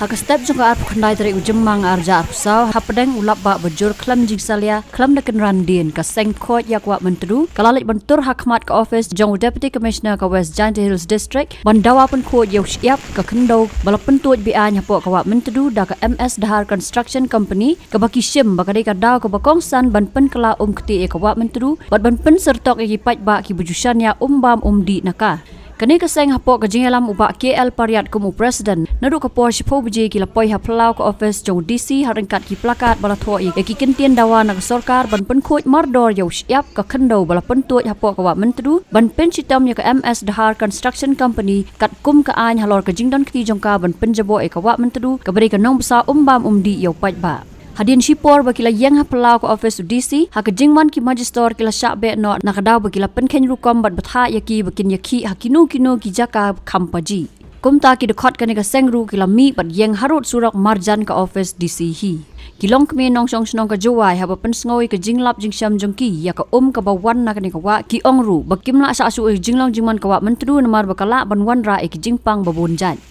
hak step jongka arp khandai dari ujemang arja arpsau hapedeng ulap ba bejur klam jingsalia klam naken randin ka sengkot yakwa mentru kalalit bentur hakmat ka office jong deputy commissioner ka West Giant Hills district bandawa pun ko yau siap ka kendo balapen tuaj bi anya po ka wa mentru da ka MS Dahar Construction Company ka baki sim bakade ka daw ka bakongsan banpen kala kti ka wa mentru bat banpen sertok ki pat ba ki bujusan ya umbam umdi naka kani kaseng hapo ka jingalam uba KL Pariat kumu president nadu ka por shipo biji ki lapoi ha plau ka office jong DC harengkat ki plakat bala tho ye ki kintien dawa na sarkar ban pen khoj mardor yau siap ka khando bala pen tuaj hapo ka wa mentru ban pen chitam ya ka MS Dahar Construction Company kat kum ka an halor ka jingdon kti jong ka ban pen jabo e ka wa mentru ka beri ka nong basa umbam umdi yau pat ba Hadin Shipor bakila yang ha pelau ke office DC ha ke jingman ki magister kila syakbe no nakadaw bakila penken rukom bat batha yaki bakin yaki hakinu kino ki jaka kampaji kumta ki dekhot kani ka sengru kila mi bat yang harut surak marjan ka office DC hi kilong kme nong song snong ka jowai ha pen ngoi ka jinglap jingsham jongki ya ka ka bawan na kani ka wa ki ongru bakim la sa asu jinglong jingman ka wa mentru namar bakala ban wan ra e ki jingpang babun jan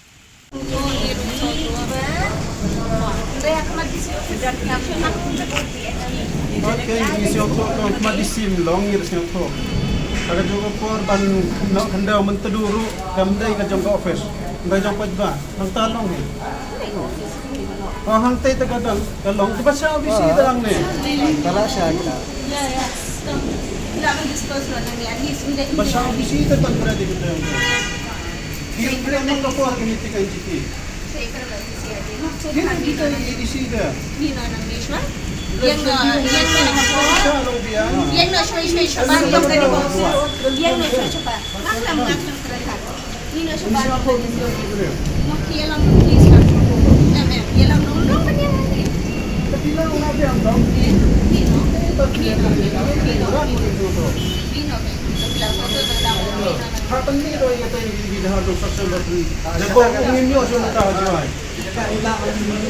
Okay, isyo to madisim long years nga to. Aga jogo por ban no kanda menteduru kamdai ka jong office. Ngai jong pat ba? Ang talong ni. Oh hang tay tagadang kalong di ba siya bisi dang ni. Kala siya ka. Yeah. Ila man discuss na ni at least hindi Ba siya bisi ta pag ready ko tayo. Kira mo ko por kiniti kay GT. sa ikara ba siya din. So Kira kita i da. Nino ng Mishma. Yang na siya ba yung kani ko. Yang na siya ba. Naklam kereta. Nino siya ba ko niyo. Makiya lang please lang. Yalang no pa niya ni. Kapila una ba ang dong? Nino. Happen ni ro ya tayo ni Dahar Construction Company. Jago ungin niyo so nata hajay.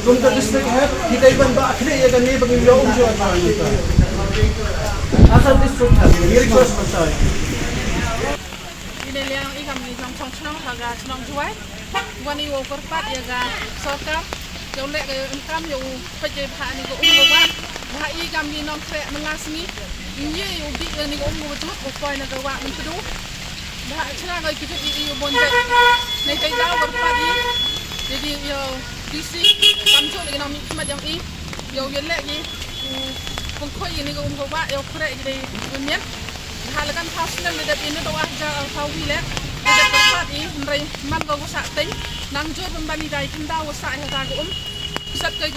Kung the district head kita iban ba akhire ya gani baging lo unjo hajay ita. Asa district head ni request masay. Ini yang ikam ni jong chong haga chong juai. Wani wo korpat ya ga sokam. Yo lek ga income yo pajai pha ni ko umlo ba. Wa ikam ni nom tre mengasmi. Ini yo bi ni ko umlo tu ko koi na ga wa ni tu. Ba chana ga kita yo bonjai. Nei kai daw korpat ni. Jadi yo DC kamcho ni nom khmat yang I yo yo lek ni. Kong koi ni ko umlo ba yo kre jadi bunyen. Halakan personal dekat ini doa aja tahu le dekat tempat ini mereka man kau sak ting nang jod membani dai kinda sak ya ta sat kai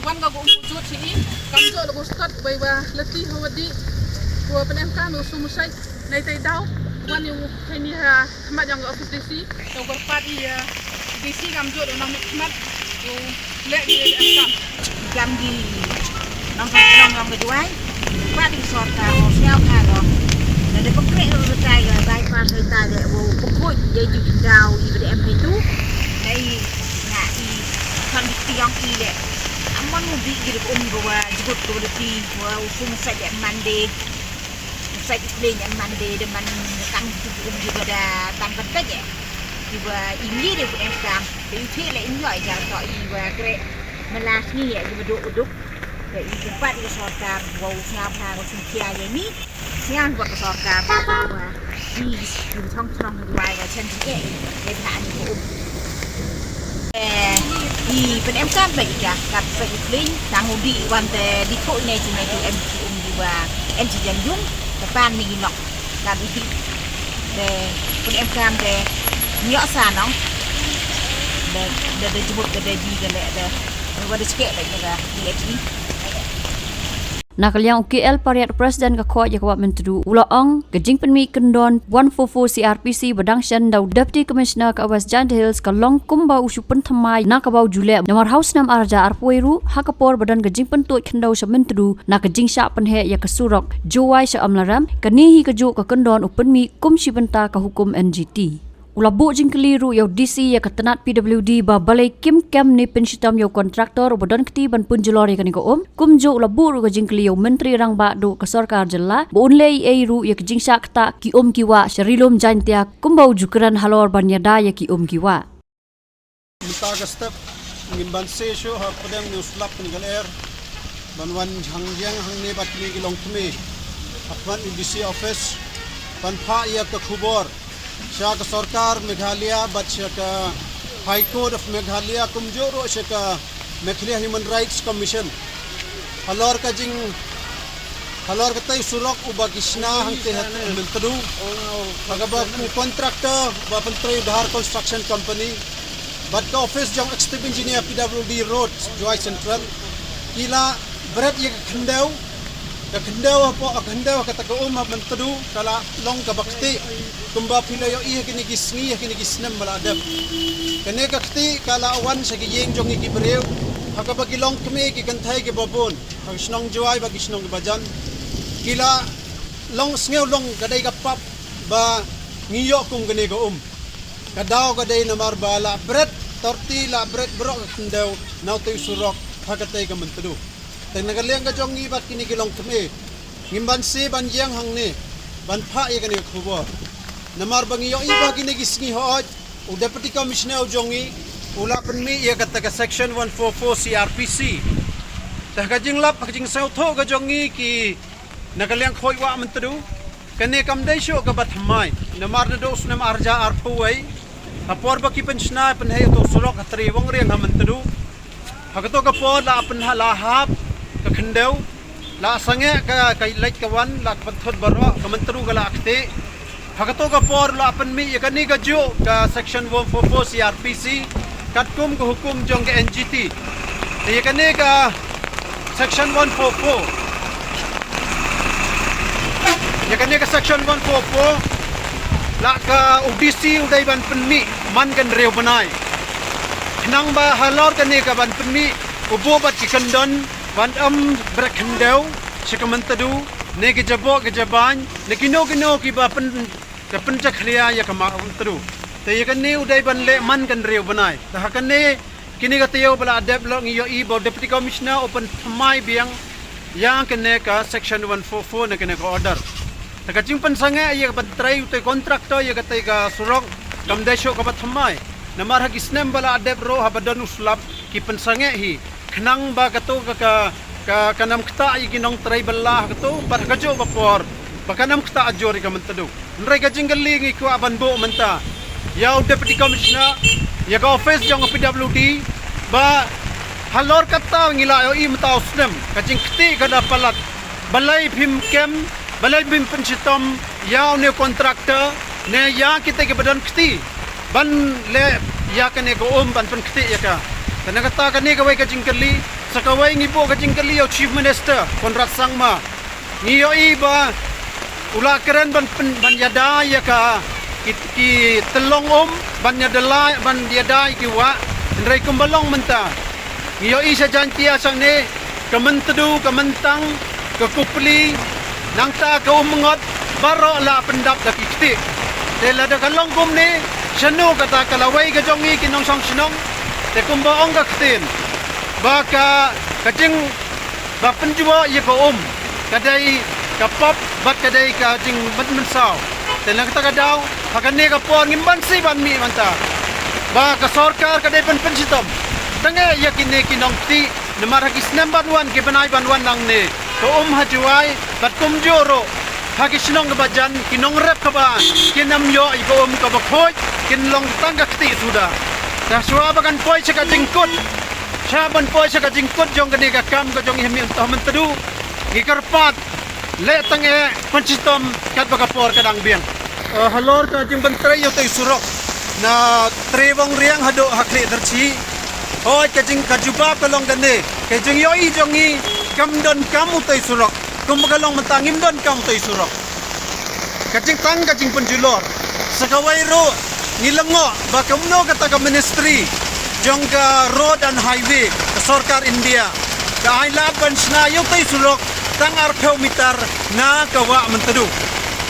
wan kau jod si kam jod ko sat bai ba leti hawadi ko penem kan sumusai nai tai dau wan yu ni ha mat yang office DC yo berpat ya DC kam jod nang mat yo le di kam jam di nang kejuai pak di sorta sel ka Ada pekrik bertai bypass kereta dia pokok dia juga dau ibu MP2 dari nak kan tiang ile aman ubi gitu bawa jemput ke berarti usung saja mandi saja plane mandi dengan tang juga ada tanpa saja ibu ini dia pun engkang itu le enjoy jalan tak ibu kerek melas ni ya ibu duduk dari tempat di sorta wow siapa kau cuma ni siang buat sorka bahwa di chong luai và chân chính để thả những di PNMK vậy cả gặp vậy linh đang ngồi đi quan đề đi khôi này thì em đi và em chỉ dành dung và ban mình nọ là đi để PNMK để nhỏ xa nó để chụp cái gì cái lệ để và để skate lại là đi Nakaliang KL Pariat Presiden ka khoj yakwa mentru ulaong gajing penmi kendon 144 CRPC badangshan daw Deputy Commissioner ka West Giant Hills ka long kumba usupan thamai nakabau jule namar house nam arja arpoiru hakapor badan gajing pentut kendau sa mentru na gajing sha penhe ya kasurok jowai sa amlaram kanihi ka jo ka kendon upenmi kum shibanta ka hukum NGT Ulabu jingkeliru yau DC ya ketenat PWD ba balai kim kem ni pensitam yau kontraktor badan keti ban pun jelori kani ko kumjo ulabu ru jingkeli yau menteri rang ba do ke sarkar jella bu unlei eiru ya jingsa kta ki kiwa sharilom jantia kumbau jukeran halor ban yada ya ki kiwa Mita ka step ngimban se sho ha padang news lap penggal air banwan hangjang hangne batni gilong tme apman DC office pan pha ya ka khubor sha ka sarkar Meghalaya bat sha ka High Court of Meghalaya kumjoro sha ka Meghalaya Human Rights Commission halor ka jing halor ka tay surok uba kisna hangte hat mentadu agaba contractor ba pantray Dhar Construction Company bat ka office jong executive engineer PWD Road Joy Central kila berat ye kendau kata ka mentadu kala long ka bakti kumba pilayo iya kini gisngi kini gisnem maladap kene ka kti kala awan sa giyeng jong ikibreu haka bagi long kemi ki kanthai ki babon hak snong joy bagi snong bajan kila long sngew long kadai ka pap ba ngiyo kum kene ka kadau kadai namar bala berat torti la berat bro kendau nau tu surok hakatai ka mentadu tay nagaleng ka jong ibat kini kilong kemi ngimban si ban yang hang ni ban pha ye kani khubor namar bangiyo iba kini gisngi hooj u deputy commissioner jongi ula penmi ye kata ka section 144 CRPC tah ka jing lap ka jing sau tho ka jongi ki nagaleng khoi wa mentadu kani kam dai sho ka bat mai namar na dos nam arja arpuai apor baki penshna penhai to surok hatri wong riang hamentadu hakato ka por la penhala hap ka khendeu la sange ka lait kawan la panthot baro ka mentadu ka la akte hakato ka por la penmi yakani ka jo ka section 144 CRPC katkum ka hukum jong ka NGT yakani ka section 144 yakani ka section 144 la ka UDC udai ban penmi man kan reu banai nang ba halor kan ni ka ban penmi ubo bat kikandon ban brakhendeu shikamentadu ne ki jabo ke jaban ne kino ki ba pen ka penchaklia ya ka ma tadu te ya kan ni udai ban le man kan reu banai ta kan ni kini ka teo bala adep lo ngiyo ibo deputy commissioner open thamai biang yang kene ka section 144 ne kene ka order taka jingpan sange ye bantrai te kontraktor ye katai ka surok kamdesho ka bathamai namar hak isnem bala adep ro habadan uslap ki pensange hi khnang ba kato ka kanam kta ye ginong trai balla kato bar kajo bapor bakanam kta ajori ka mentadu nrai ka jinggali ngi ko abanbo menta ya deputy commissioner ya ka office jong PWD ba halor kata ngila yo i mta usnem ka jingkti ka dapalat balai phim kem balai bim pensitom ya ne kontraktor ne ya kita ke badan kti ban le ya kane ko ban pen kti ya ka kana kata kane ka wai ka jingkali sakawai ngibo ka jingkali yo chief minister Konrad Sangma ngiyo iba ula keren ban yada ya ka ki telong ban yadalai ban yada ki wa ndrai kumbalong menta ngiyo i sa jantia sang ne kamentadu kamentang kakupli nang ta ka umangot baro la pendap da kiti dela da kalong kum ni shanu kata kalawai ka jongi kinong song shnong te kumba ong ka ktin baka kajing ba penjua ye ko kadai ka pop bat kadai ka jing bat mensau te lang ta kadaw hakane ka por ngimban si ban mi manta ba ka sarkar kadai pensitom tange yakine kinong ti namar hagis number 1 ke banai banwan nang ne ko hajuai bat kumjoro hagi sinong bajan kinong rep ka ba kinam yo ibo ka bakhoj kinlong tangga kti sudah dah suwa bagan poi saka jingkut saban poi saka jingkut jong gani ka kam ka jong hemi entah mentadu gikarpat le tange pensitom kat bakapor kadang biang halor ka jing bentrai yo tai surok na trewong riang hado hakli derci oh ka jing kajuba kalong gane ka jing yo i jongi kamdon kamu tai surok kumagalong mentangim don kamu tai surok kacing tang kacing penjulor sakawai ro nilengo bakamno kata ka ministry jongga road and highway ka sarkar India ka ailaban snayo tai surok tang arpeu mitar na kawa mentadu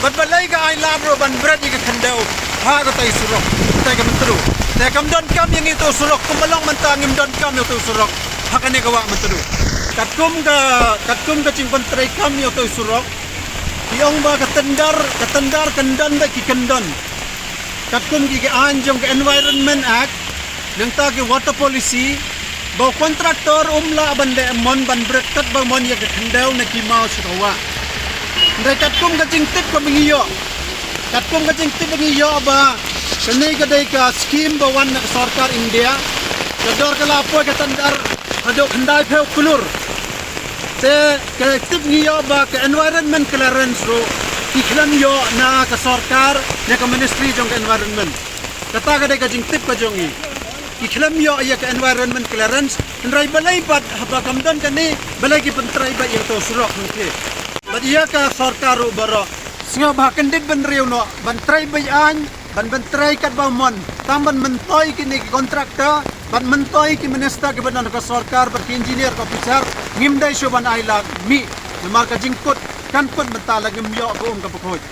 batbalai ka ailab ro ban brad ka khandau ha ka tai surok tai ka mentadu te kamdon kam yang itu surok kumalong mentangim don kam yo tai surok hakane kawa mentadu katkum ka cingpan trai kam yo to surok iong ba katendar kendan ba ki kendon katkum ki anjong ke environment act nang ta ke water policy Bawa kontraktor umla bande mon ban berkat ba mon ya kendau na kimau sirawa. Ndai katkum ka jingtip ka bengiyo. Katkum ka jingtip bengiyo ba kene ka dai ka scheme ba wan na sarkar India. Kador ka lapo ka tandar adok kendai pheu kulur. Te ka tip ngiyo ba ka environment clearance ro iklan yo na ka sarkar na ka ministry jong environment. Kata ka dai ka jingtip ka jongi. Iklan yo ya ka environment clearance ndai balai pat haba kamdan kani balai ki pentrai ba yo to surok ngke. Badia ka sarkaru baro singa bahkan dit ban riu no ban trai bai an ban trai kat ba mon tam ban mentoi kini kontraktor ban mentoi ki minister ke badan ka sarkar ber engineer ka officer ngimdai sho ban ai lag mi namar ka jingkut kan pun mentala ngimyo ko ka pokoj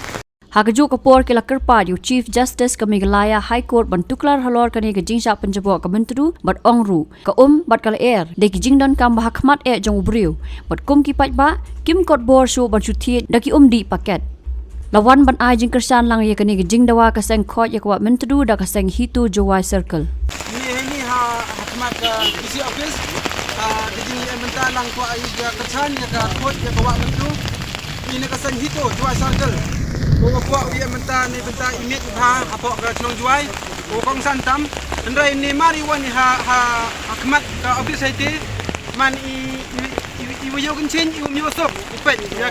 Hakaju kapor ke lakar padu Chief Justice ke Meghalaya High Court ban tuklar halor kani ke jingsa penjabo ke mentru bat ongru ke bat kala air de ki jingdon kam bahakmat jong ubriu bat kum ki pat ba kim kot bor shu ban chuthi da ki di paket lawan ban ai jing kersan lang ye kani ke jingdawa ka seng khot ye kwa mentru da ka seng hitu jowai circle ni ha hakmat isi office ke jing mental lang ko ai ga kersan ya ka khot ya ka wa mentru ini ka seng hitu jowai circle Bukan buat dia mentah ni mentah imit ha apa ke Chnong Juai Kong Santam ndai ni mari wani ha akmat ka office IT man i yo kencing i mi wasop upet ya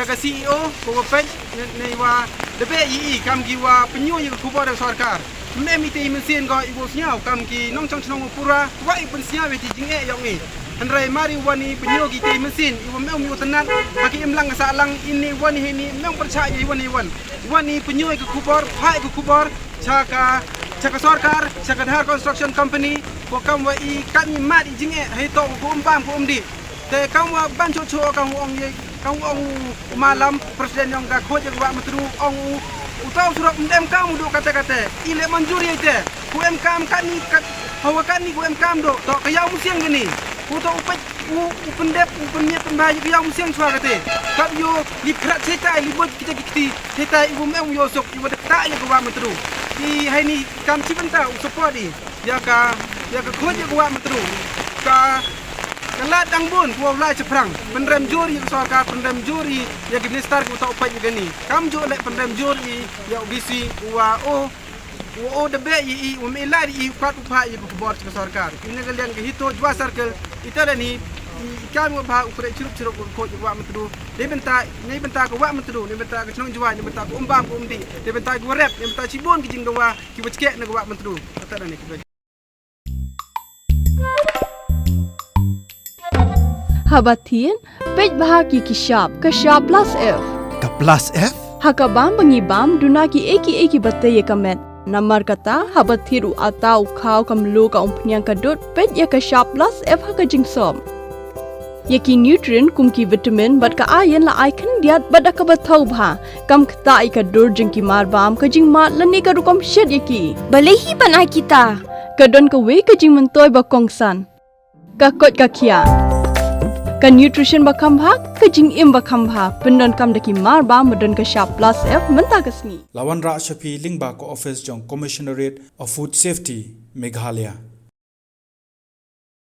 ka CEO ko upet nei wa debe i kam ki wa penyu ye ku ba sarkar me mi te mesin ko i bos nyau kam ki nong chong Chnong Pura wa i pen sia we ti jing yong ni Andrai mari wani penyu kita mesin ibu meu mi utenan bagi imlang salang ini wani ini meu percaya wani penyu ke kubor hai ke kubor caka sarkar caka Dhar construction company ko kam wa i kami mat i jinge hai to ko umpam ko umdi te kam wa ban cho kam ong malam presiden yang ka khoj wa matru ong utau surat mdem kam do kata ile manjuri ite ku em kam kami hawa kami ku em kam do to kayau musiang gini Kuto upet upendep upenya pembayu yang musiang suara kate. Kap yo liprat cetai libut kita cetai ibu meu yosok ibu tak ya gua mentru. Di hari ni kam cipenta support di. Ya ka khoj ya gua mentru. Ka kelat dang bun gua ulai ceprang. Pendrem juri ya sarkar pendrem juri ya minister ku tak upet juga ni. Kam jo lek pendrem juri ya bisi gua debe i umilai i kwat upah i kubor ke sarkar ini kalian ke hito jwa circle itala ni kam upah ukre churup ko jwa mentru ni benta ko wa mentru ni benta ke Chnong Juai ni benta ko umbam ko umdi ni benta ko rep ni benta cibon ke jingdawa ki wachke na wa mentru kata ni Habatin pej bahaki ki shop plus F Ka plus F hakabam bangi bam dunaki eki batte ye kamet Namar kata habat thiru atau khau kam lu ka umpnyang kadut pet ya ka sharp plus F ha ka jingsom. Yaki nutrient kum ki vitamin bat ka iron la icon diat bat ka bathau bha kam khta I ka dur jing ki mar bam ka jing mat lani ka rukom shed yaki. Balehi banai kita. Ka don ka we ka jing mentoy ba kongsan. Ka kot ka khia. Ka nutrition ba kham bha ka jing im ba kham bha pendon kam daki mar bam modon ka sharp plus F menta ka sngi. Lawan Ra Shafi Lingba ko office jong Commissionerate of Food Safety Meghalaya